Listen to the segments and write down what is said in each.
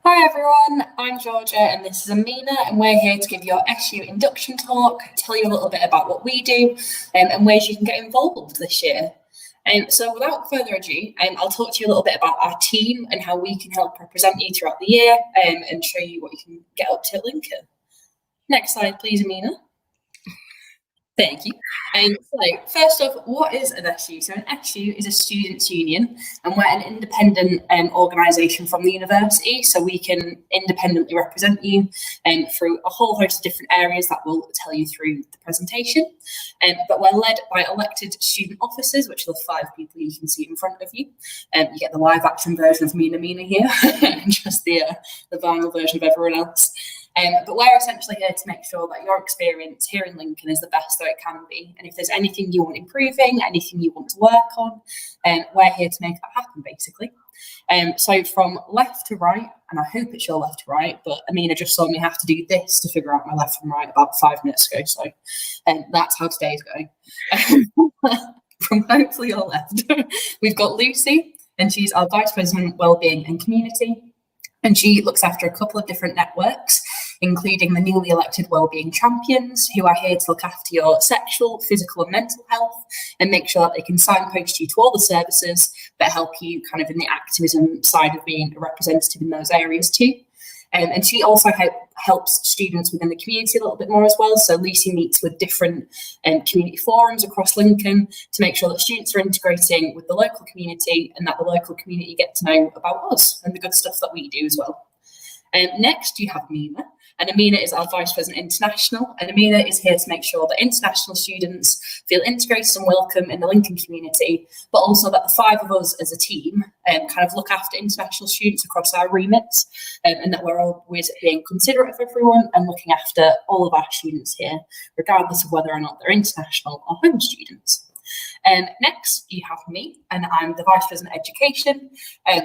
Hi everyone, I'm Georgia and this is Amina, and we're here to give your SU induction talk, tell you a little bit about what we do and ways you can get involved this year. So without further ado, I'll talk to you a little bit about our team and how we can help represent you throughout the year and show you what you can get up to at Lincoln. Next slide please, Amina. Thank you. So first off, what is an SU? So an SU is a students' union, and we're an independent organisation from the university, so we can independently represent you through a whole host of different areas that we'll tell you through the presentation. But we're led by elected student officers, which are the 5 people you can see in front of you. You get the live action version of me and Amina here, and just the vinyl version of everyone else. But we're essentially here to make sure that your experience here in Lincoln is the best that it can be. And if there's anything you want improving, anything you want to work on, we're here to make that happen, basically. So from left to right, and I hope it's your left to right, but Amina just saw me have to do this to figure out my left from right about 5 minutes ago. So that's how today's going. From hopefully your left, we've got Lucy, and she's our Vice President, Wellbeing and Community. And she looks after a couple of different networks, including the newly elected Wellbeing Champions, who are here to look after your sexual, physical and mental health and make sure that they can signpost you to all the services that help you kind of in the activism side of being a representative in those areas too. And she also helps students within the community a little bit more as well. So Lucy meets with different community forums across Lincoln to make sure that students are integrating with the local community and that the local community get to know about us and the good stuff that we do as well. Next, you have Amina. And Amina is our Vice President International. And Amina is here to make sure that international students feel integrated and welcome in the Lincoln community, but also that the 5 of us as a team kind of look after international students across our remits, and that we're always being considerate of everyone and looking after all of our students here, regardless of whether or not they're international or home students. Next, you have me, and I'm the Vice President Education.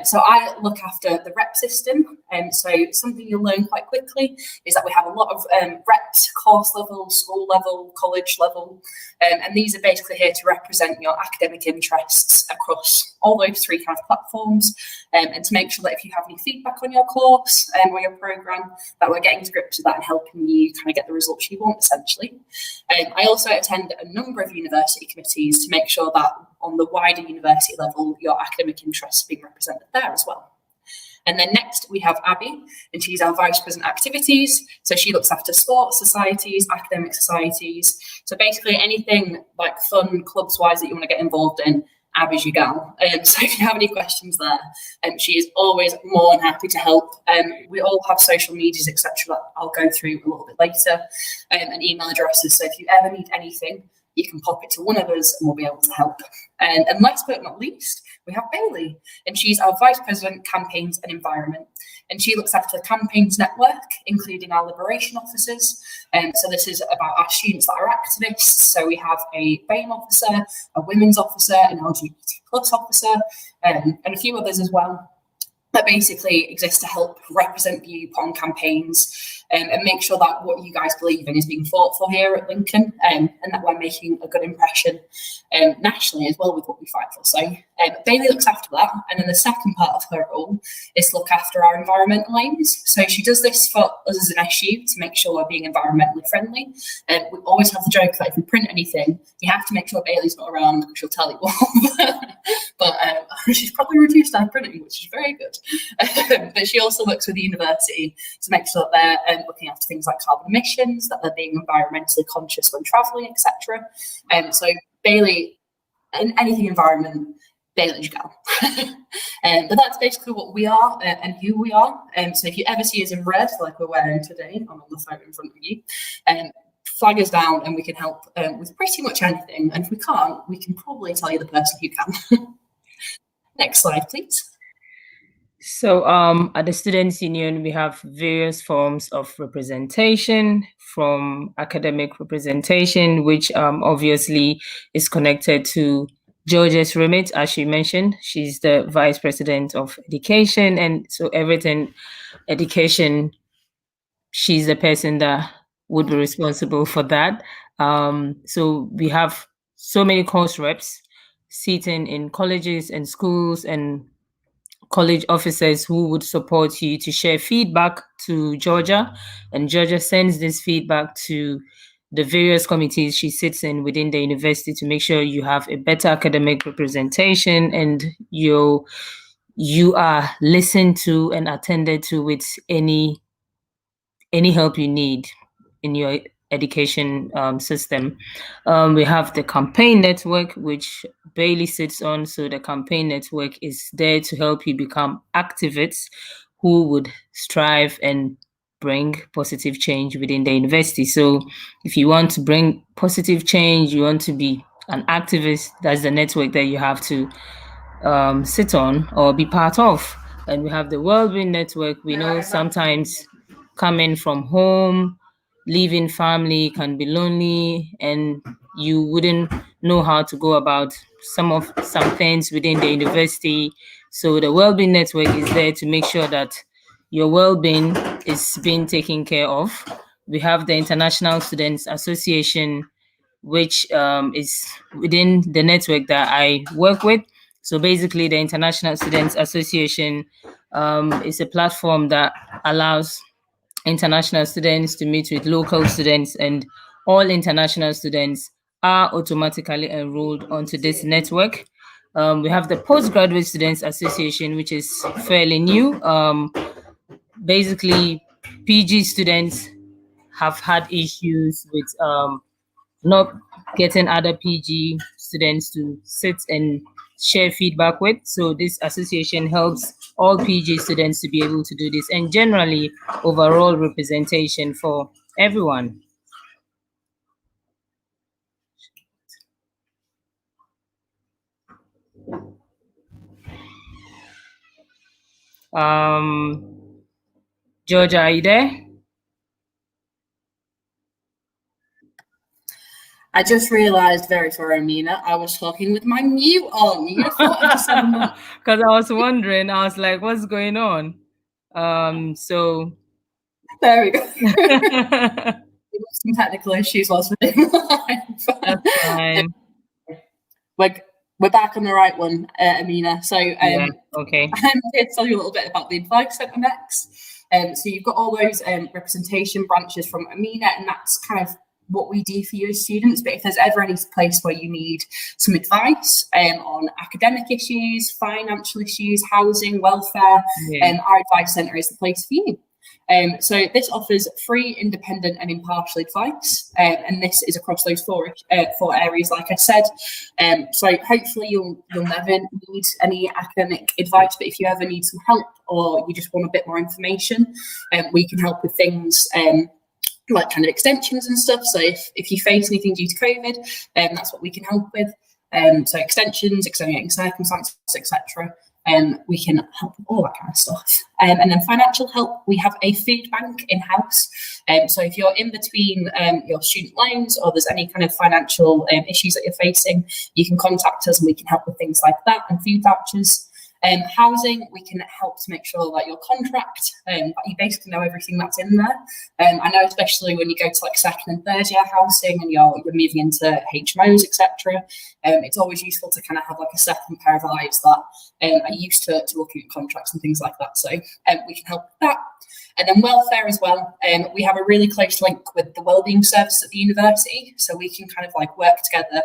So I look after the rep system. So something you'll learn quite quickly is that we have a lot of reps, course level, school level, college level, and these are basically here to represent your academic interests across all those 3 kind of platforms, and to make sure that if you have any feedback on your course or your programme, that we're getting to grips with that and helping you kind of get the results you want, essentially. I also attend a number of university committees to make sure that on the wider university level, your academic interests are being represented there as well. And then next we have Abby, and she's our Vice President Activities. So she looks after sports societies, academic societies. So basically anything like fun, clubs-wise that you want to get involved in, Abby's your gal. So if you have any questions there, she is always more than happy to help. We all have social medias, etc. that I'll go through a little bit later, and email addresses. So if you ever need anything, you can pop it to one of us and we'll be able to help. And last but not least, we have Bailey, and she's our Vice President, Campaigns and Environment. And she looks after the campaigns network, including our liberation officers. So this is about our students that are activists. So we have a BAME officer, a women's officer, an LGBT plus officer, and a few others as well, that basically exist to help represent you on campaigns and make sure that what you guys believe in is being fought for here at Lincoln, and that we're making a good impression nationally as well with what we fight for. So Bailey looks after that, and then the second part of her role is to look after our environmental aims. So she does this for us as an SU to make sure we're being environmentally friendly. We always have the joke that if we print anything, you have to make sure Bailey's not around because she'll tell you off. But she's probably reduced our printing, which is very good. But she also works with the university to make sure that they're looking after things like carbon emissions, that they're being environmentally conscious when travelling, etc. So Bailey, in anything environment, Bailey's gal. But that's basically what we are and who we are. So if you ever see us in red, like we're wearing today, I'm on the photo in front of you, flag us down and we can help with pretty much anything. And if we can't, we can probably tell you the person who can. Next slide, please. So at the Students' Union, we have various forms of representation, from academic representation, which obviously is connected to Georgia's remit, as she mentioned. She's the Vice President of Education, and so everything education, she's the person that would be responsible for that. So we have so many course reps sitting in colleges and schools and college officers who would support you to share feedback to Georgia, and Georgia sends this feedback to the various committees she sits in within the university to make sure you have a better academic representation and you are listened to and attended to with any help you need in your education system. We have the campaign network, which Bailey sits on. So the campaign network is there to help you become activists who would strive and bring positive change within the university. So if you want to bring positive change, you want to be an activist, that's the network that you have to sit on or be part of. And we have the Wellbeing Network. We know sometimes coming from home, leaving family can be lonely, and you wouldn't know how to go about some things within the university. So the Wellbeing Network is there to make sure that your well-being is being taken care of. We have the International Students Association, which is within the network that I work with. So basically, the International Students Association is a platform that allows international students to meet with local students, and all international students are automatically enrolled onto this network. We have the Postgraduate Students Association, which is fairly new. Basically, PG students have had issues with not getting other PG students to sit and share feedback with. So this association helps all PG students to be able to do this, and generally overall representation for everyone. Georgia, are you there? I just realised, very sorry, Amina, I was talking with my mute on. You thought I just said because I was wondering, I was like, what's going on? So there we go. Some technical issues whilst we're doing live. That's fine. We're back on the right one, Amina. So yeah, okay. I'm here to tell you a little bit about the Advice Centre next. So you've got all those representation branches from Amina, and that's kind of what we do for you as students. But if there's ever any place where you need some advice on academic issues, financial issues, housing, welfare, our Advice Centre is the place for you. So this offers free, independent and impartial advice, and this is across those four areas, like I said. So hopefully you'll never need any academic advice, but if you ever need some help or you just want a bit more information, we can help with things like kind of extensions and stuff. So if you face anything due to COVID, that's what we can help with. So extensions, extenuating circumstances, etc. We can help with all that kind of stuff. And then financial help, we have a food bank in-house. So if you're in between your student loans or there's any kind of financial issues that you're facing, you can contact us and we can help with things like that and food vouchers. Housing, we can help to make sure that your contract, that you basically know everything that's in there. I know especially when you go to like second and third year housing and you're moving into HMOs, etc. It's always useful to kind of have like a second pair of eyes that are used to looking at contracts and things like that. So we can help with that. And then welfare as well. We have a really close link with the wellbeing service at the university, so we can kind of like work together,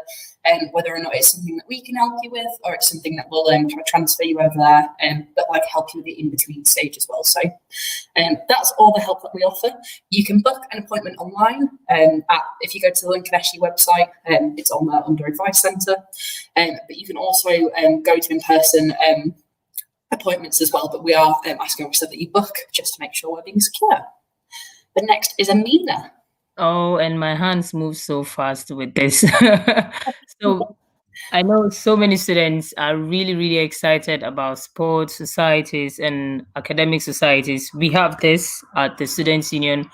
whether or not it's something that we can help you with, or it's something that will try to transfer you over there, but like help you with the in-between stage as well. So that's all the help that we offer. You can book an appointment online if you go to the Lincoln SU website, it's on there under Advice Centre, but you can also go to in-person appointments as well, but we are asking obviously that you book just to make sure we're being secure. The next is Amina. Oh, and my hands move so fast with this. So I know so many students are really, really excited about sports societies and academic societies. We have this at the Students' Union,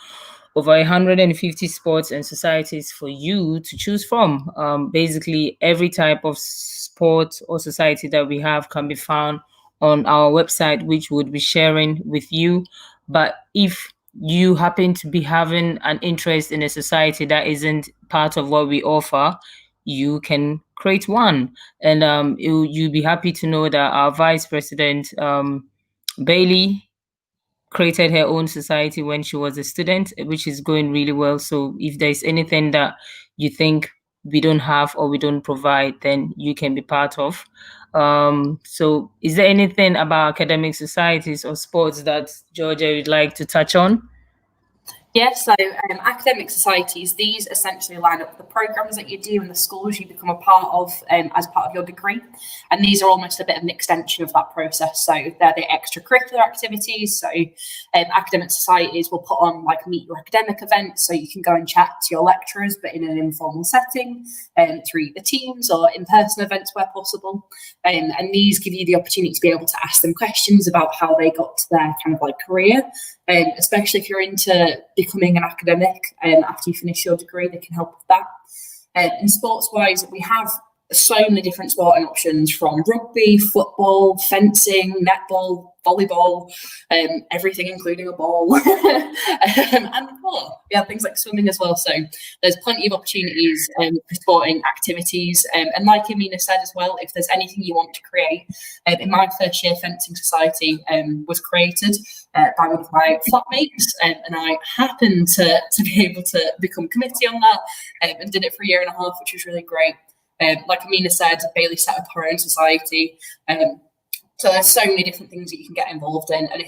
over 150 sports and societies for you to choose from. Basically, every type of sport or society that we have can be found on our website, which would be sharing with you. But if you happen to be having an interest in a society that isn't part of what we offer, you can create one. And you'll be happy to know that our vice president, Bailey, created her own society when she was a student, which is going really well. So if there's anything that you think we don't have or we don't provide, then you can be part of. So is there anything about academic societies or sports that Georgia would like to touch on? Yes, so academic societies, these essentially line up the programs that you do in the schools you become a part of as part of your degree. And these are almost a bit of an extension of that process. So they're the extracurricular activities. So academic societies will put on like meet your academic events. So you can go and chat to your lecturers, but in an informal setting through the Teams or in-person events where possible. And these give you the opportunity to be able to ask them questions about how they got to their kind of like career. Especially if you're into becoming an academic after you finish your degree, they can help with that. And sports-wise, we have so many different sporting options, from rugby, football, fencing, netball, volleyball, everything including a ball, and more. We have things like swimming as well. So there's plenty of opportunities for sporting activities. And like Amina said as well, if there's anything you want to create, in my first year, Fencing Society was created by one of my flatmates, and I happened to be able to become committee on that, and did it for a year and a half, which was really great. Like Amina said, Bailey set up her own society. So there's so many different things that you can get involved in. And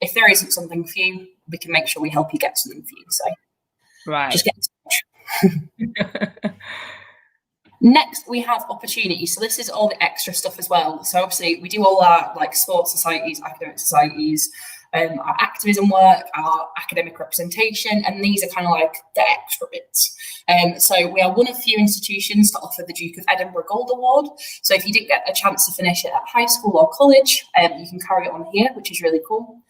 if there isn't something for you, we can make sure we help you get something for you. So right. Just get in touch. Next, we have opportunities. So this is all the extra stuff as well. So obviously we do all our like sports societies, academic societies, our activism work, our academic representation, and these are kind of like the extra bits. So we are one of few institutions to offer the Duke of Edinburgh Gold Award. So if you didn't get a chance to finish it at high school or college, you can carry it on here, which is really cool.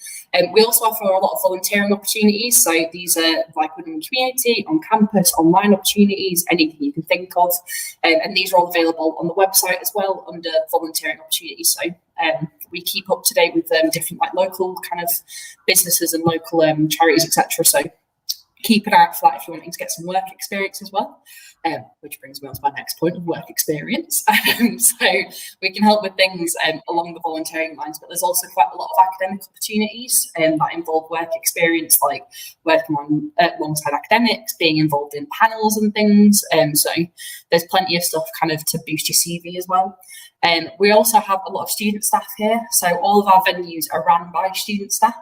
We also offer a lot of volunteering opportunities. So these are like within the community, on campus, online opportunities, anything you can think of. And these are all available on the website as well under volunteering opportunities. So we keep up to date with different like local kind of businesses and local charities, etc. So keep an eye out for that if you're wanting to get some work experience as well. Which brings me on to my next point of work experience. So we can help with things along the volunteering lines, but there's also quite a lot of academic opportunities that involve work experience, like working on alongside academics, being involved in panels and things. So there's plenty of stuff kind of to boost your CV as well. We also have a lot of student staff here. So all of our venues are run by student staff,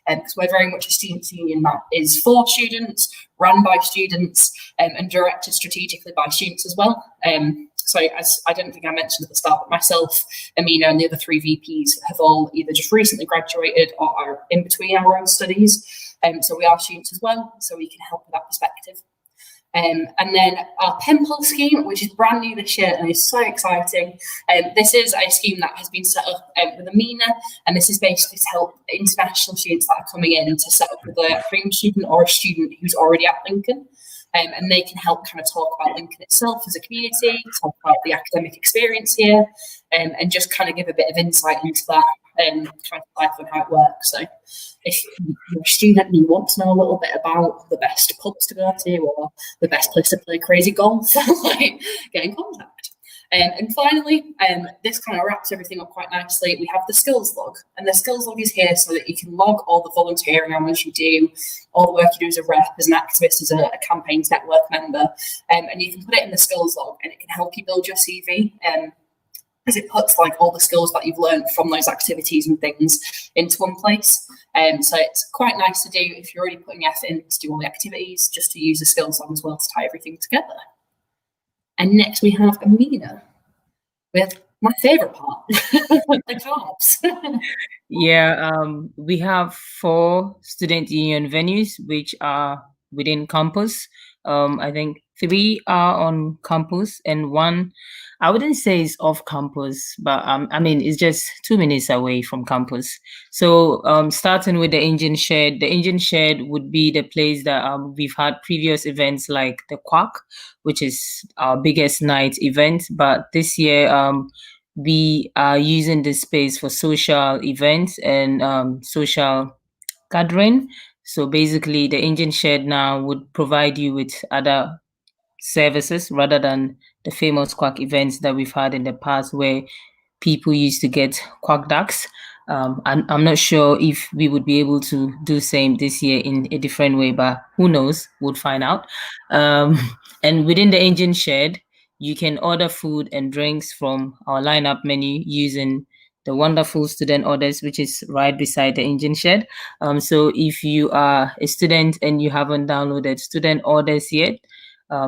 because we're very much a students' union that is for students, run by students, and directed strategically by students as well. So as I don't think I mentioned at the start, but myself, Amina, and the other 3 VPs have all either just recently graduated or are in between our own studies. So we are students as well, so we can help with that perspective. And then our pen pal scheme, which is brand new this year and is so exciting. This is a scheme that has been set up with Amina, and this is basically to help international students that are coming in to set up with a home student or a student who's already at Lincoln. And they can help kind of talk about Lincoln itself as a community, talk about the academic experience here, and just kind of give a bit of insight into that and kind of life and how it works. So if you're a student and you want to know a little bit about the best pubs to go to or the best place to play crazy golf, like, get in contact. And finally, this kind of wraps everything up quite nicely. We have the skills log, and the skills log is here so that you can log all the volunteering hours you do, all the work you do as a rep, as an activist, as a campaigns network member, and you can put it in the skills log, and it can help you build your CV. Because it puts like all the skills that you've learned from those activities and things into one place. So it's quite nice to do if you're already putting effort in to do all the activities, just to use the skills log as well to tie everything together. And next we have Amina with my favourite part, the carbs. Yeah, we have 4 student union venues which are within campus. I think 3 are on campus and 1, I wouldn't say it's off campus, but I mean, it's just 2 minutes away from campus. So starting with the engine shed, would be the place that we've had previous events like the Quack, which is our biggest night event. But this year, we are using this space for social events and social gathering. So basically, the engine shed now would provide you with other services rather than the famous quack events that we've had in the past where people used to get quack ducks. I'm not sure if we would be able to do same this year in a different way, but who knows? We'll find out. Um, and within the engine shed, you can order food and drinks from our lineup menu using the wonderful student orders, which is right beside the engine shed. So if you are a student and you haven't downloaded student orders yet,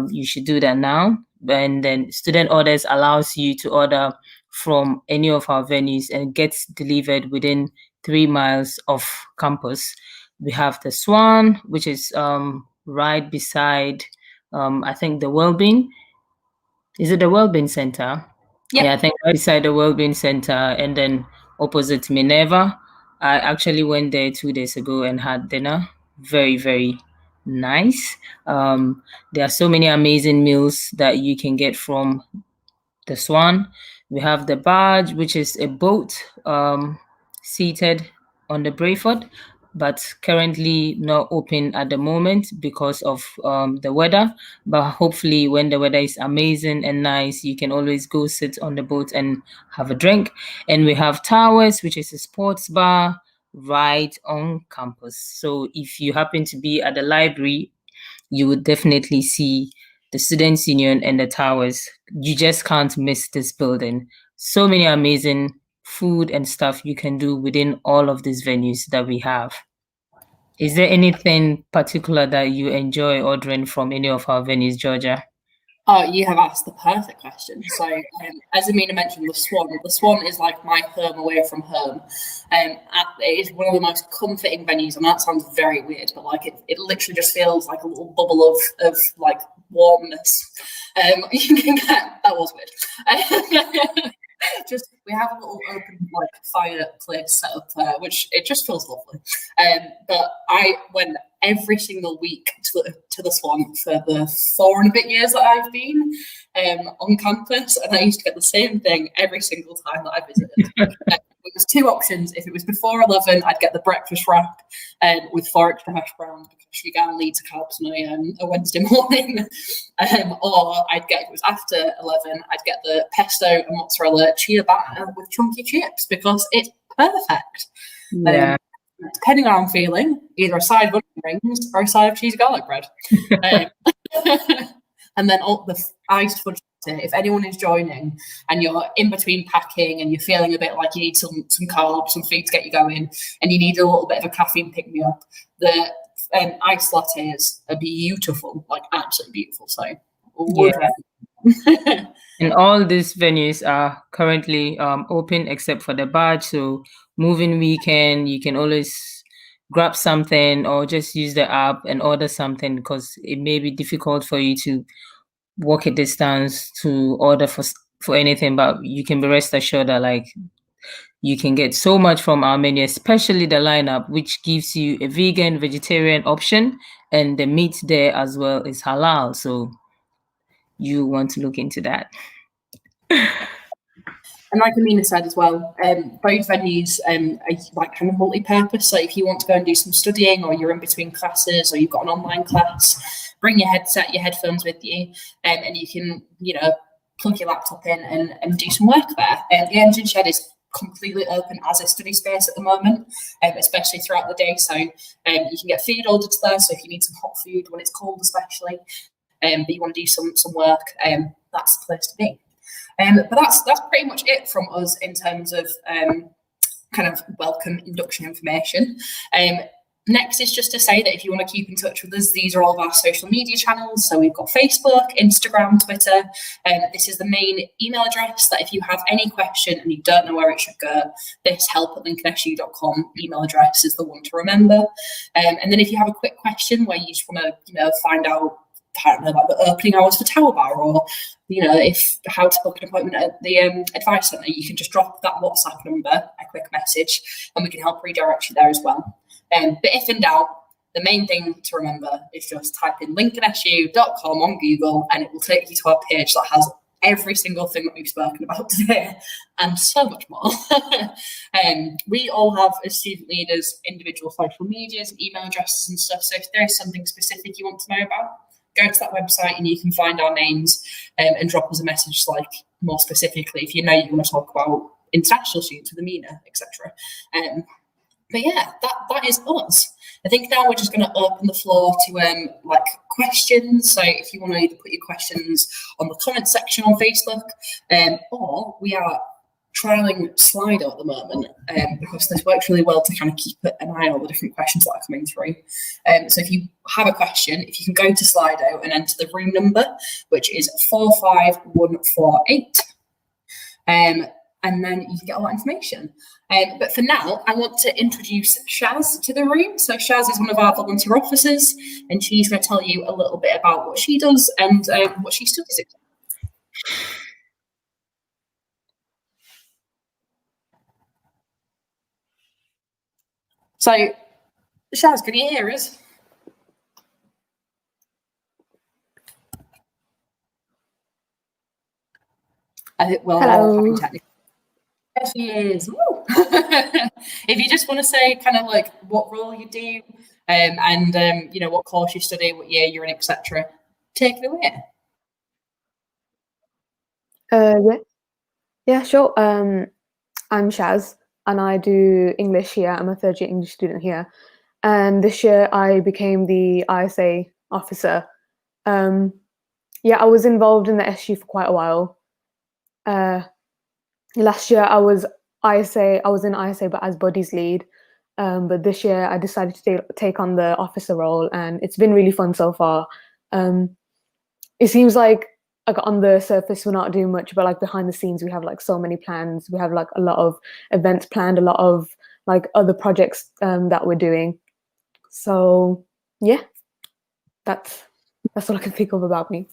you should do that now. And then student orders allows you to order from any of our venues and gets delivered within 3 miles of campus. We have the Swan, which is right beside, I think, the Wellbeing. Is it the Wellbeing Center? Yep. Yeah, I think right beside the Wellbeing Center, and then opposite Minerva. I actually went there 2 days ago and had dinner. Very, very nice. There are so many amazing meals that you can get from the Swan. We have the Barge, which is a boat seated on the Brayford, but currently not open at the moment because of the weather. But hopefully when the weather is amazing and nice, you can always go sit on the boat and have a drink. And we have Towers, which is a sports bar right on campus. So if you happen to be at the library, you would definitely see the Students' Union and the Towers. You just can't miss this building. So many amazing food and stuff you can do within all of these venues that we have. Is there anything particular that you enjoy ordering from any of our venues, Georgia? Oh, you have asked the perfect question. So, as Amina mentioned, the Swan is like my home away from home. It is one of the most comforting venues, and that sounds very weird, but like it literally just feels like a little bubble of like warmness. You can get that was weird. Just we have a little open like fireplace set up there, which it just feels lovely. But I went every single week to the Swan for the 4 and a bit years that I've been on campus, and I used to get the same thing every single time that I visited. There was 2 options. If it was before 11, I'd get the breakfast wrap with 4 extra hash browns because you can't lead to carbs on a Wednesday morning. Or I'd get, if it was after 11, I'd get the pesto and mozzarella chia batter with chunky chips because it's perfect. Yeah. Depending on how I'm feeling, either a side of onion rings or a side of cheesy garlic bread. And then all the iced fudge latte. If anyone is joining and you're in between packing and you're feeling a bit like you need some carbs, some food to get you going, and you need a little bit of a caffeine pick me up, the iced lattes are beautiful, like absolutely beautiful. So, yeah. And all these venues are currently open except for the Barge. So, moving weekend, you can always grab something or just use the app and order something because it may be difficult for you to walk a distance to order for anything, but you can be rest assured that like you can get so much from our menu, especially the lineup, which gives you a vegan, vegetarian option, and the meat there as well is halal. So you want to look into that. And like Amina said as well, both venues are like kind of multi-purpose. So if you want to go and do some studying, or you're in between classes, or you've got an online class, bring your headset, your headphones with you, and you can, plug your laptop in and do some work there. The engine shed is completely open as a study space at the moment, especially throughout the day. So you can get food ordered there. So if you need some hot food when it's cold, especially, but you want to do some work, that's the place to be. But that's pretty much it from us in terms of kind of welcome induction information. Next is just to say that if you want to keep in touch with us, these are all of our social media channels. So we've got Facebook, Instagram, Twitter. This is the main email address that if you have any question and you don't know where it should go, this help@lincolnsu.com email address is the one to remember. And then if you have a quick question where you just want to, find out, I don't know, like the opening hours for Tower Bar, or how to book an appointment at the advice centre, you can just drop that WhatsApp number a quick message, and we can help redirect you there as well. But if in doubt, the main thing to remember is just type in lincolnsu.com on Google, and it will take you to our page that has every single thing that we've spoken about today and so much more. We all have, as student leaders, individual social medias, email addresses and stuff. So if there is something specific you want to know about, go to that website and you can find our names and drop us a message, like more specifically if you know you want to talk about international students with Amina, etc. But yeah, that is us. I think now we're just going to open the floor to like questions. So if you want to either put your questions on the comment section on Facebook, or we are trialing Slido at the moment because this works really well to kind of keep an eye on all the different questions that are coming through. So if you have a question, if you can go to Slido and enter the room number, which is 45148. And then you can get all that information. But for now, I want to introduce Shaz to the room. So Shaz is one of our volunteer officers, and she's going to tell you a little bit about what she does and what she studies. So, Shaz, can you hear us? I think we're all having technical. There she is. If you just want to say kind of like what role you do, and you know what course you study, what year you're in, etc. Take it away. Yeah, sure. I'm Shaz, and I do English here. I'm a third-year English student here, and this year I became the ISA officer. Yeah, I was involved in the SU for quite a while. Last year I was in ISA, but as buddies lead. But this year I decided to take on the officer role, and it's been really fun so far. It seems like on the surface we're not doing much, but like behind the scenes we have like so many plans. We have like a lot of events planned, a lot of like other projects that we're doing. So yeah, that's all I can think of about me.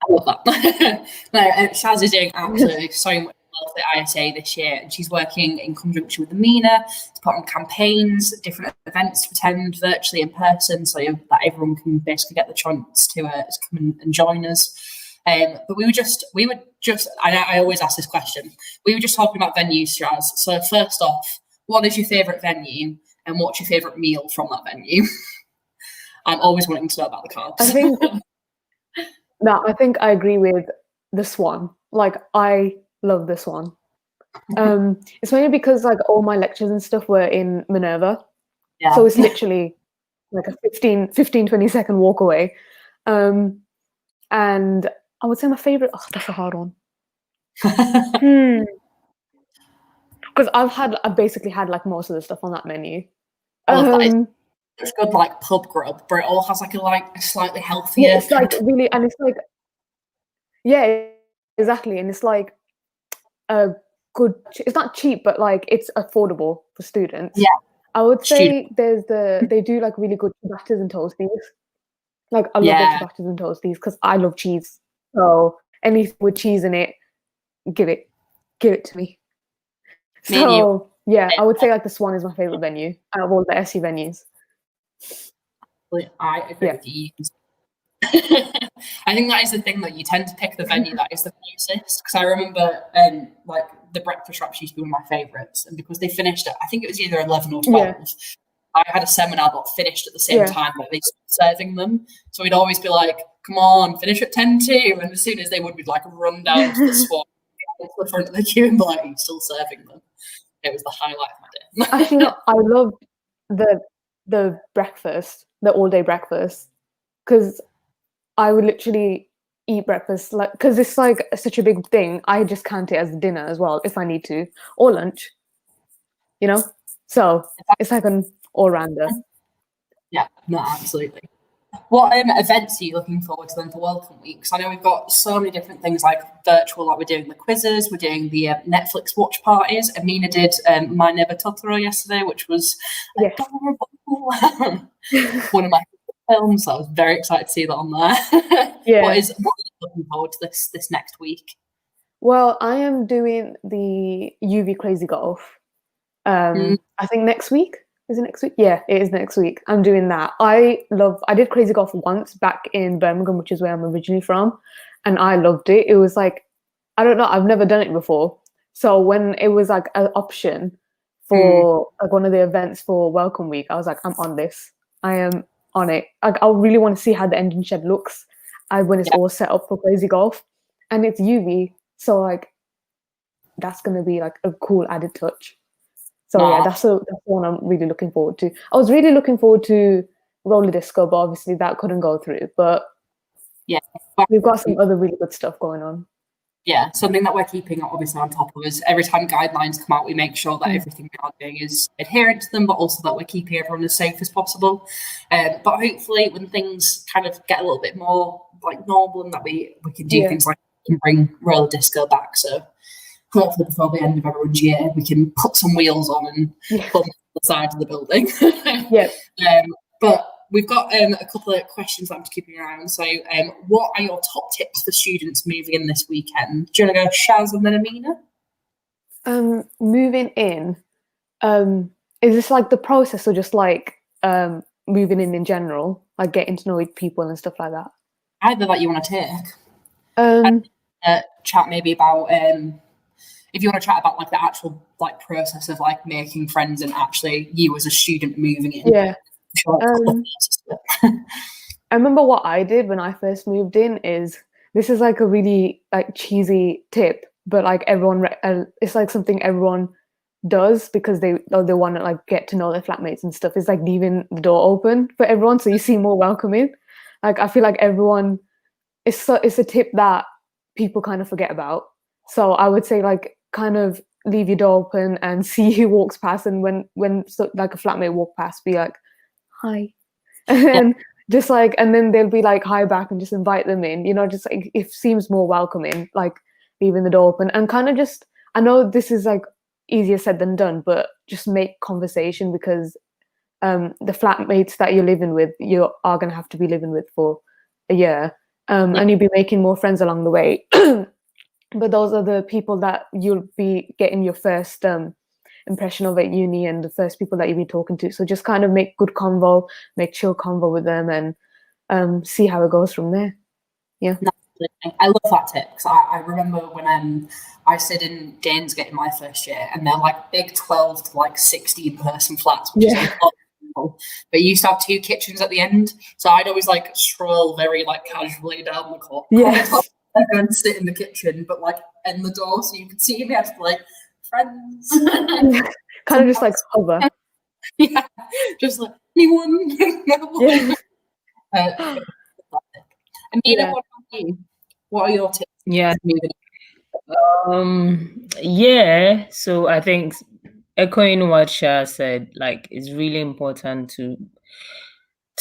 I love that. No, Shaz is doing absolutely so much for the ISA this year, and she's working in conjunction with Amina to put on campaigns, different events to attend virtually, in person, so that everyone can basically get the chance to come and join us. But we were just, I always ask this question. We were just talking about venues, Shaz. So first off, what is your favourite venue, and what's your favourite meal from that venue? I'm always wanting to know about the carbs. I think I agree with the Swan. Like, I love the Swan. It's mainly because like all my lectures and stuff were in Minerva. Yeah. So it's literally like a 15-20 second walk away. And I would say my favorite, that's a hard one. Because I've basically had like most of the stuff on that menu. It's good like pub grub, but it all has like a slightly healthier. Yeah, it's like really, and it's like, yeah, exactly, and it's like a good. It's not cheap, but like it's affordable for students. Yeah, I would say they do like really good ciabattas and toasties. Like I love their ciabattas and toasties because I love cheese. So anything with cheese in it, give it to me. So yeah, I would say like the Swan is my favorite venue out of all the SU venues. I agree with you. I think that is the thing, that you tend to pick the venue that is the closest. Because I remember, like the breakfast wraps used to be one of my favourites, and because they finished at, I think it was either 11 or 12. Yeah. I had a seminar that finished at the same time that they started serving them. So we'd always be like, "Come on, finish at 10:02," and as soon as they would, we'd like run down to the spot, to the front of the queue, and be like, "Are you still serving them?" It was the highlight of my day. Actually, no, I loved the breakfast, the all-day breakfast, because I would literally eat breakfast, like, because it's like such a big thing. I just count it as dinner as well if I need to, or lunch, you know. So it's like an all-rounder. Yeah, no, absolutely. What events are you looking forward to then for Welcome Week? Because I know we've got so many different things like virtual, like we're doing the quizzes, we're doing the Netflix watch parties. Amina did My Never Totoro yesterday, which was adorable. One of my films, so I was very excited to see that on there. What are you looking forward to this next week? Well, I am doing the UV Crazy Golf. I think next week. Is it next week? Yeah, it is next week. I'm doing that. I did Crazy Golf once back in Birmingham, which is where I'm originally from, and I loved it. It was like, I don't know, I've never done it before. So when it was like an option for like one of the events for Welcome Week, I was like, I'm on this. I am on it. Like I really want to see how the engine shed looks when it's all set up for crazy golf, and it's UV, so like that's gonna be like a cool added touch. So yeah, that's the one I'm really looking forward to. I was really looking forward to roller disco, but obviously that couldn't go through. But yeah, we've got some other really good stuff going on. Yeah, something that we're keeping obviously on top of is every time guidelines come out, we make sure that everything we are doing is adherent to them, but also that we're keeping everyone as safe as possible. But hopefully, when things kind of get a little bit more like normal, and that we can do things like we can bring roller disco back. So hopefully, before the end of everyone's year, we can put some wheels on and bump the side of the building. But we've got a couple of questions that I'm keeping around. So, what are your top tips for students moving in this weekend? Do you want to go Shaz and then Amina? Moving in, is this like the process or just like moving in general, like getting to know people and stuff like that? Either that you want to take. Chat maybe about if you want to chat about like the actual like process of like making friends and actually you as a student moving in. Yeah. I remember what I did when I first moved in this is like a really like cheesy tip, but like everyone it's like something everyone does because they want to like get to know their flatmates and stuff. It's like leaving the door open for everyone so you seem more welcoming. Like I feel like everyone it's a tip that people kind of forget about. So I would say like kind of leave your door open and see who walks past, and when like a flatmate walk past, be like, hi, and then just like, and then they'll be like hi back and just invite them in, you know, just like it seems more welcoming, like leaving the door open and kind of just, I know this is like easier said than done, but just make conversation because the flatmates that you're living with, you are going to have to be living with for a year, and you'll be making more friends along the way. But those are the people that you'll be getting your first impression of at uni and the first people that you'll be talking to. So just kind of make good convo, make chill convo with them and see how it goes from there. Yeah. I love that tip because I remember when I stayed in Danes getting my first year, and they're like big 12 to like 16 person flats, which is like but you used to have 2 kitchens at the end. So I'd always like stroll very like casually down the court. I'd go and sit in the kitchen, but like in the door so you could see me. I'd be like, friends. Kind of just like hover. Yeah, just like anyone. Amina, what about you? What are your tips? So I think echoing what Shah said, like it's really important to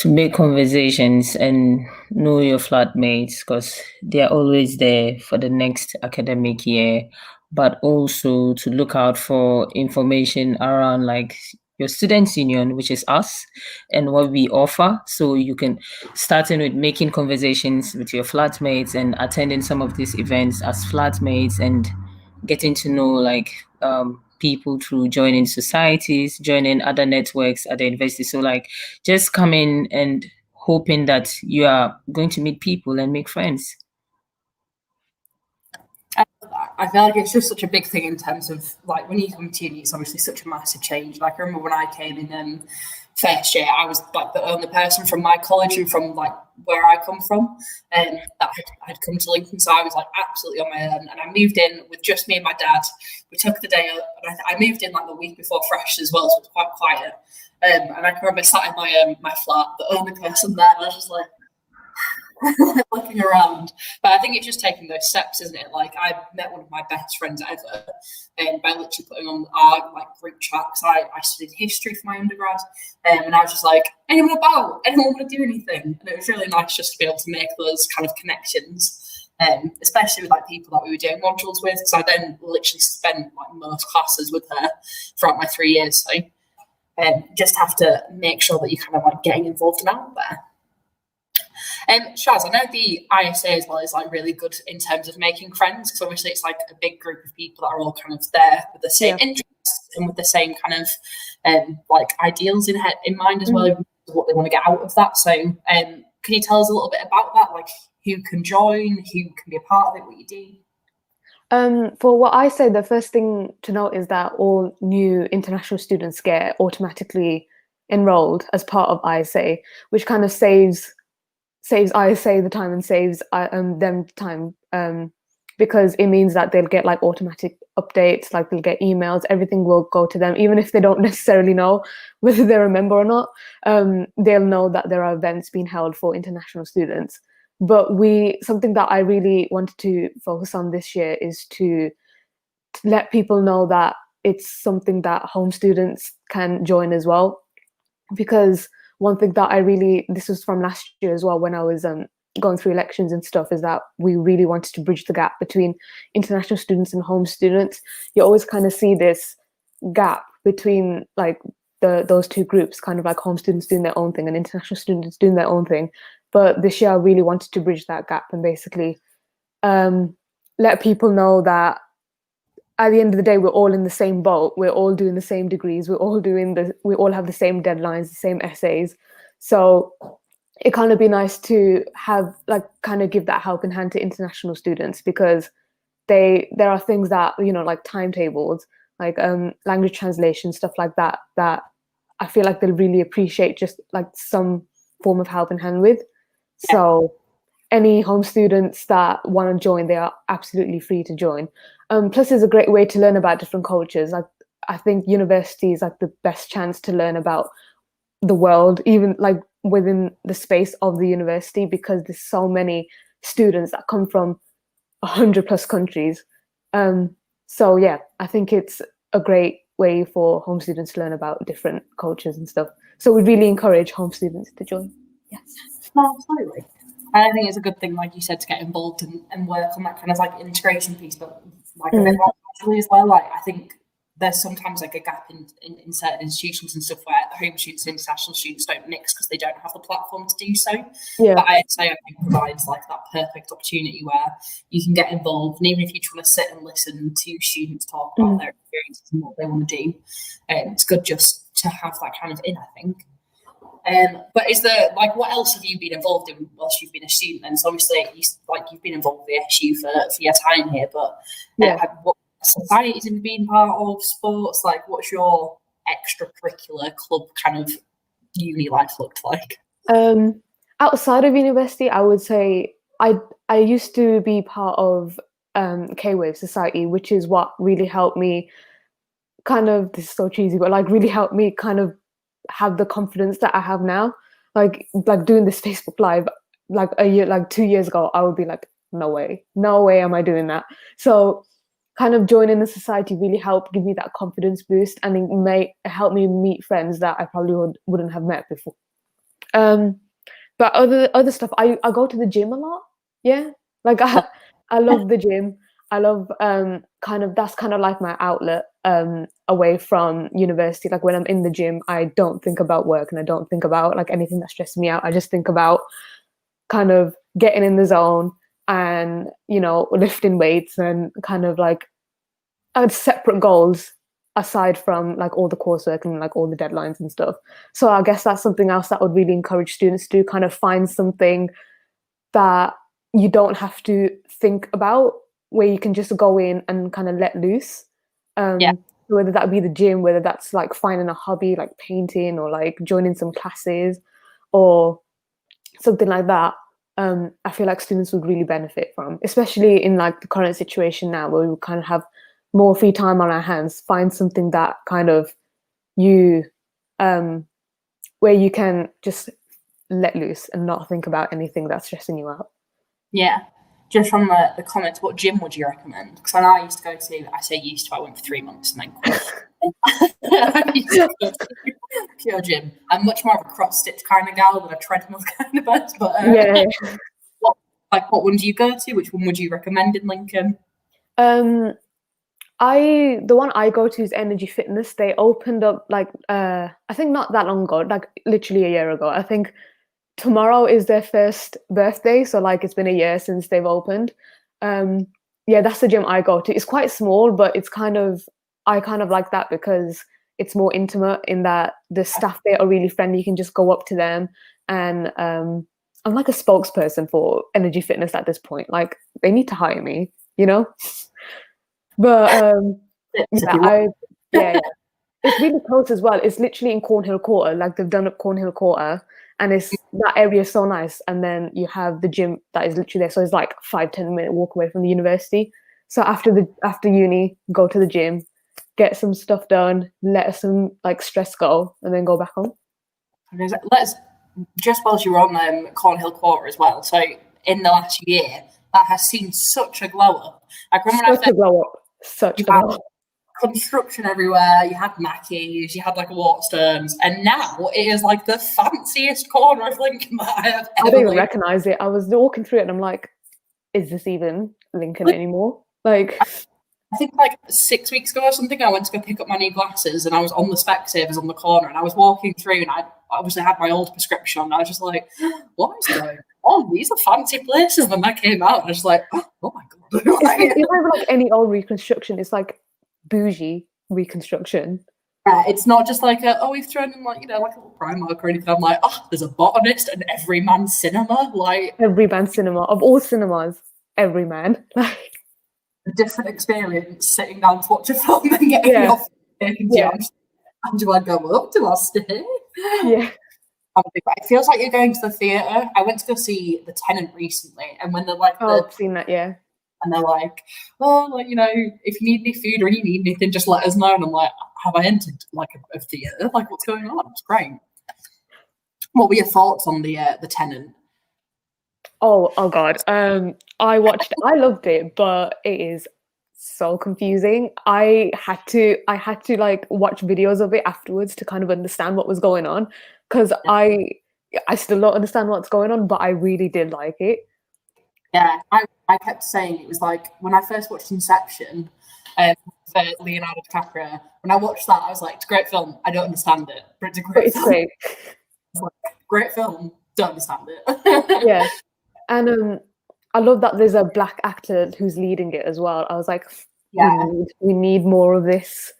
make conversations and know your flatmates because they're always there for the next academic year, but also to look out for information around like your students union, which is us, and what we offer. So you can starting with making conversations with your flatmates and attending some of these events as flatmates and getting to know like people through joining societies, joining other networks at the university. So like just coming and hoping that you are going to meet people and make friends. I feel like it's just such a big thing in terms of like when you come to uni, it's obviously such a massive change. Like I remember when I came in first year, I was like the only person from my college and from like where I come from, and that I'd come to Lincoln, so I was like absolutely on my own. And I moved in with just me and my dad. We took the day up, and I moved in like the week before fresh as well, so it was quite quiet. And I can remember sat in my flat, the only person there, and I was just like looking around. But I think it's just taking those steps, isn't it? Like I met one of my best friends ever, and by literally putting on our like group chat, because I studied history for my undergrad, and I was just like, anyone want to do anything? And it was really nice just to be able to make those kind of connections, especially with like people that we were doing modules with, because I then literally spent like most classes with her throughout my 3 years. So just have to make sure that you're kind of like getting involved and out there. Shaz, I know the ISA as well is like really good in terms of making friends, because obviously it's like a big group of people that are all kind of there with the same interests and with the same kind of like ideals in mind as well, what they want to get out of that. So can you tell us a little bit about that, like who can join, who can be a part of it, what you do? For what I say, the first thing to note is that all new international students get automatically enrolled as part of ISA, which kind of saves ISA the time and saves them time, because it means that they'll get like automatic updates, like they'll get emails, everything will go to them, even if they don't necessarily know whether they're a member or not. They'll know that there are events being held for international students. But something that I really wanted to focus on this year is to let people know that it's something that home students can join as well. Because one thing that this was from last year as well, when I was going through elections and stuff, is that we really wanted to bridge the gap between international students and home students. You always kind of see this gap between like those two groups, kind of like home students doing their own thing and international students doing their own thing. But this year I really wanted to bridge that gap and basically let people know that at the end of the day, we're all in the same boat. We're all doing the same degrees. We all have the same deadlines, the same essays. So it kind of be nice to have like kind of give that helping hand to international students, because there are things that, you know, like timetables, like language translation, stuff like that, that I feel like they'll really appreciate just like some form of helping hand with. So any home students that want to join, they are absolutely free to join. Plus, it's a great way to learn about different cultures. Like, I think university is like the best chance to learn about the world, even like within the space of the university, because there's so many students that come from 100+ countries. So yeah, I think it's a great way for home students to learn about different cultures and stuff. So we really encourage home students to join. Yes. No, absolutely. And I think it's a good thing, like you said, to get involved and work on that kind of like integration piece, but like a bit more actually as well. Like I think there's sometimes like a gap in certain institutions and stuff where home students and international students don't mix because they don't have the platform to do so. Yeah. But ISA, I think, provides like that perfect opportunity where you can get involved, and even if you just want to sit and listen to students talk about their experiences and what they want to do, it's good just to have that kind of in, I think. But is there like, what else have you been involved in whilst you've been a student? And so obviously you've been involved with the SU for your time here, but what societies have you been part of, sports? Like, what's your extracurricular club kind of uni life looked like? Outside of university, I would say I used to be part of K-Wave Society, which is what really helped me kind of, this is so cheesy, but like really helped me kind of have the confidence that I have now. Like doing this Facebook Live, like 2 years ago, I would be like, no way am I doing that. So kind of joining the society really helped give me that confidence boost, and it may help me meet friends that I probably wouldn't have met before. But other stuff, I go to the gym a lot. Yeah, like I love the gym. I love that's kind of like my outlet away from university. Like when I'm in the gym, I don't think about work and I don't think about like anything that stresses me out. I just think about kind of getting in the zone and, you know, lifting weights and kind of like separate goals aside from like all the coursework and like all the deadlines and stuff. So I guess that's something else that would really encourage students to kind of find something that you don't have to think about, where you can just go in and kind of let loose. Whether that be the gym, whether that's like finding a hobby like painting or like joining some classes or something like that. I feel like students would really benefit from, especially in like the current situation now where we kind of have more free time on our hands. Find something that kind of where you can just let loose and not think about anything that's stressing you out. Yeah. Just from the comments, what gym would you recommend? Because I know I used to go to, I went for 3 months and then quit. I used to go to pure gym. I'm much more of a cross-stitch kind of gal than a treadmill kind of person. But what one do you go to? Which one would you recommend in Lincoln? The one I go to is Energy Fitness. They opened up like I think not that long ago, like literally a year ago. I think tomorrow is their first birthday, so like it's been a year since they've opened. That's the gym I go to. It's quite small, but I kind of like that because it's more intimate in that the staff there are really friendly. You can just go up to them, and I'm like a spokesperson for Energy Fitness at this point. Like they need to hire me, you know. But It's really close as well. It's literally in Cornhill Quarter, like they've done at Cornhill Quarter, and it's that area is so nice. And then you have the gym that is literally there, so it's like 5-10 minute walk away from the university. So after uni, go to the gym, get some stuff done, let some like stress go, and then go back home. Let's just whilst you're on Cornhill Quarter as well. So in the last year, that has seen such a glow up. I remember Such a glow up. Such a glow up. Construction everywhere. You had Mackey's, you had like Waterstones, and now it is like the fanciest corner of Lincoln that I have ever. I don't even recognise it. I was walking through it, and I'm like, "Is this even Lincoln anymore?" Like, I think like 6 weeks ago or something, I went to go pick up my new glasses, and I was on the Specsavers on the corner, and I was walking through, and I obviously had my old prescription on, and I was just like, "What is going on? These are fancy places." And then I came out, and I was just like, "Oh my god!" it's not even like any old reconstruction. It's like bougie reconstruction. It's not just like we've thrown in like like a little Primark or anything. I'm like, there's a botanist and Everyman Cinema, like Everyman Cinema of all cinemas, Everyman, like a different experience sitting down to watch a film and getting off taking jams. And do I go up? Do I stay? Yeah. It feels like you're going to the theatre. I went to go see The Tenant recently, and when they're like, I've seen that, yeah. And they're like, like, if you need any food or you need anything, just let us know. And I'm like, have I entered like a theatre? Like, what's going on? It's great. What were your thoughts on the Tenant? Oh God. I watched. I loved it, but it is so confusing. I had to like watch videos of it afterwards to kind of understand what was going on, because I still don't understand what's going on, but I really did like it. Yeah, I kept saying it was like when I first watched Inception for Leonardo DiCaprio. When I watched that, I was like, it's a great film. I don't understand it, but it's a great film. Great. It's like, great film. Don't understand it. Yeah, and I love that there's a black actor who's leading it as well. I was like, we need more of this,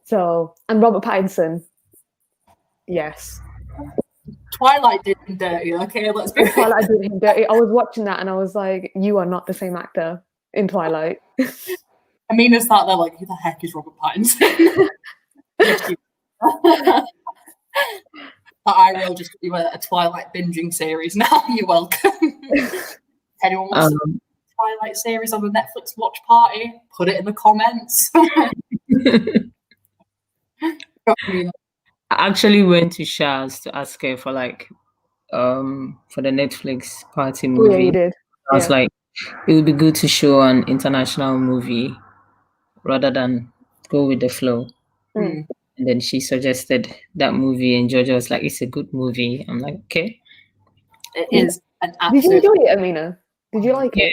So, and Robert Pattinson, yes. Twilight did him dirty, okay? Let's be real. Twilight did him dirty. I was watching that and I was like, you are not the same actor in Twilight. Amina's sat there like, who the heck is Robert Pattinson? But I will just do a Twilight binging series now. You're welcome. If anyone wants a Twilight series on the Netflix watch party, put it in the comments. I actually went to Shaz to ask her for for the Netflix party movie. Oh, yeah, you did. I was like, it would be good to show an international movie rather than go with the flow. Mm. And then she suggested that movie, and Georgia was like, it's a good movie. I'm like, okay. It is an absolute... Did you enjoy it, Amina? Did you like it?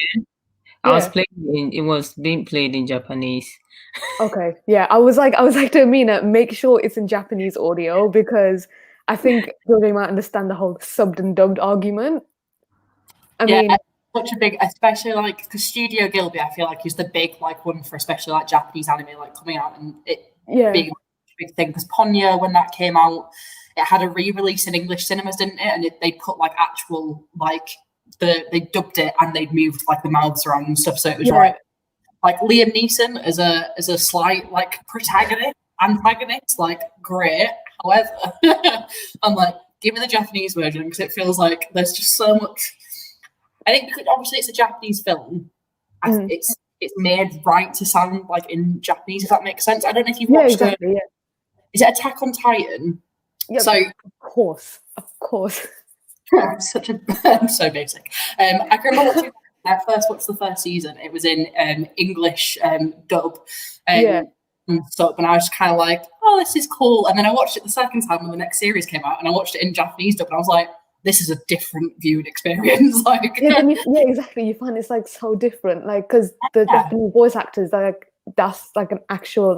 I was playing it was being played in Japanese. Okay. Yeah. I was like to Amina, make sure it's in Japanese audio, because I think Georgia might understand the whole subbed and dubbed argument. I mean, such a big, especially like because Studio Gilby, I feel like is the big one for especially like Japanese anime coming out and it being a big thing, because Ponyo, when that came out, it had a re-release in English cinemas, didn't it? And they put actual they dubbed it and they'd moved the mouths around and stuff, so it was right. Liam Neeson as a slight antagonist, great. However, I'm like, give me the Japanese version, because it feels like there's just so much. I think obviously it's a Japanese film. It's made right to sound in Japanese, if that makes sense. I don't know if you've watched it. Yeah. Is it Attack on Titan? Yeah, so of course. I'm so basic. I can remember watching. I first watched the first season. It was in English dub. And stuff, and I was just kind of like, oh, this is cool. And then I watched it the second time when the next series came out, and I watched it in Japanese dub, and I was like, this is a different viewing experience. Exactly. You find it's so different, because the Japanese voice actors, that's an actual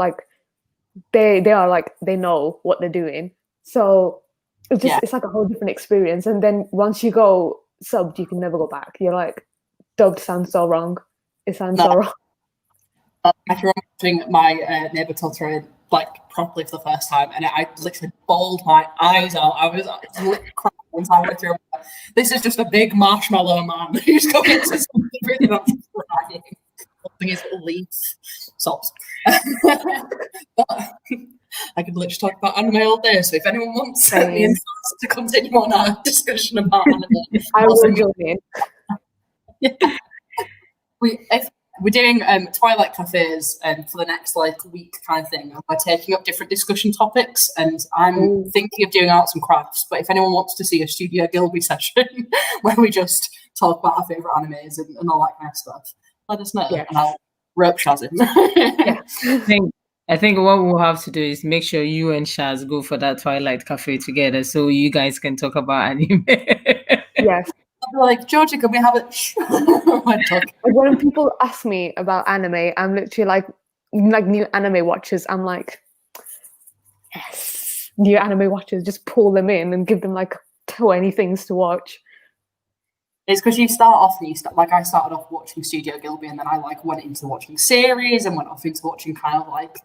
they are they know what they're doing. So it's just it's a whole different experience. And then once you go subbed, you can never go back. You're like, dubbed sounds so wrong. It sounds so wrong. I remember watching my neighbour Totoro properly for the first time, and I literally bawled my eyes out. I was crying once I went through. This is just a big marshmallow man who's going to something really not crying. his little leaf sobs. But I could literally talk about anime all day, so if anyone wants the insights to continue on our discussion about anime, I will join in. Yeah. We're doing Twilight cafes for the next week kind of thing. We're taking up different discussion topics, and I'm thinking of doing arts and crafts. But if anyone wants to see a Studio Gilby session where we just talk about our favourite animes and all that kind of stuff, let us know, and I'll rope Shaz in. I think what we'll have to do is make sure you and Shaz go for that Twilight cafe together, so you guys can talk about anime. Yes. Like, Georgia, can we have it? When people ask me about anime, I'm literally like new anime watchers. I'm like, yes, new anime watchers. Just pull them in and give them like 20 things to watch. It's because you start off and I started off watching Studio Gilby, and then I went into watching series and went off into watching kind of like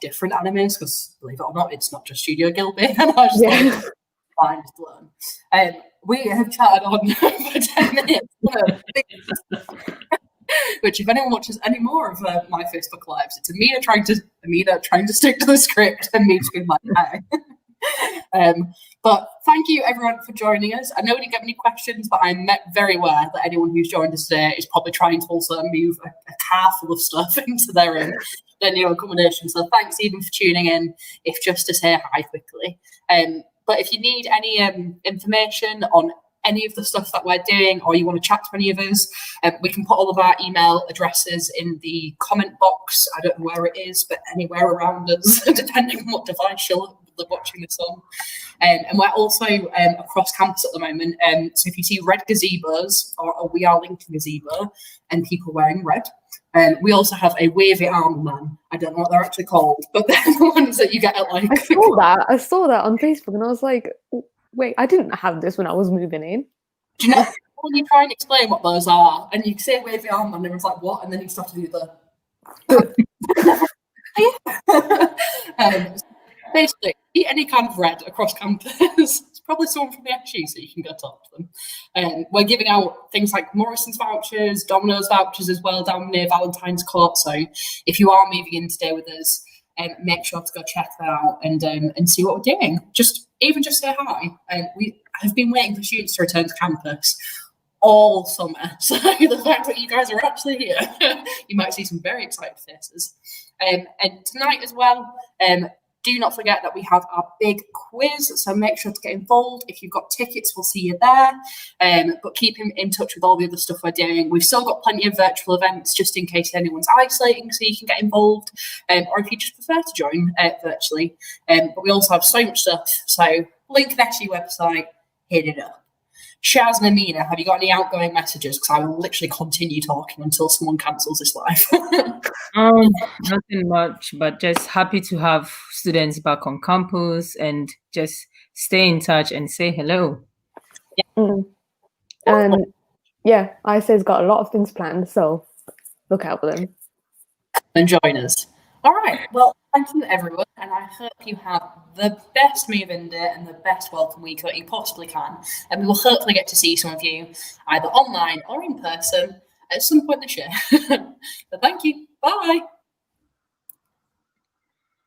different animes, because believe it or not, it's not just Studio Gilby. And I was just fine, just learn. We have chatted on for 10 minutes, which if anyone watches any more of my Facebook lives, it's Amina trying to stick to the script and me just being like, hey. But thank you everyone for joining us. I know we didn't get any questions, but I'm very aware that anyone who's joined us today is probably trying to also move a car full of stuff into their new accommodation. So thanks even for tuning in, if just to say hi quickly. But if you need any information on any of the stuff that we're doing, or you want to chat to any of us, we can put all of our email addresses in the comment box. I don't know where it is, but anywhere around us, depending on what device you're watching this on. And we're also across campus at the moment. So if you see red gazebos, or we are linked to gazebo, and people wearing red, we also have a wavy arm man. I don't know what they're actually called, but they're the ones that you get at like. I saw that on Facebook, and I was like, wait, I didn't have this when I was moving in. Do you know when you try and explain what those are, and you say wavy arm man, and everyone's like, what? And then you start to do the. Basically, eat any kind of red across campus. It's probably someone from the SU, so you can go talk to them. We're giving out things like Morrison's vouchers, Domino's vouchers as well down near Valentine's Court. So if you are moving in to stay with us, make sure to go check that out and see what we're doing. Just say hi. We have been waiting for students to return to campus all summer. So the fact that you guys are actually here, you might see some very excited faces. And tonight as well, do not forget that we have our big quiz, so make sure to get involved. If you've got tickets, we'll see you there. But keep in touch with all the other stuff we're doing. We've still got plenty of virtual events just in case anyone's isolating, so you can get involved, or if you just prefer to join virtually. But we also have so much stuff, so link next to your website, hit it up. Shaz and Amina, have you got any outgoing messages? Because I will literally continue talking until someone cancels this live. Nothing much, but just happy to have students back on campus and just stay in touch and say hello. And ISA's got a lot of things planned, so look out for them. And join us. All right. Well, thank you, everyone. And I hope you have the best move-in day and the best welcome week that you possibly can. And we will hopefully get to see some of you either online or in person at some point this year. So thank you. Bye.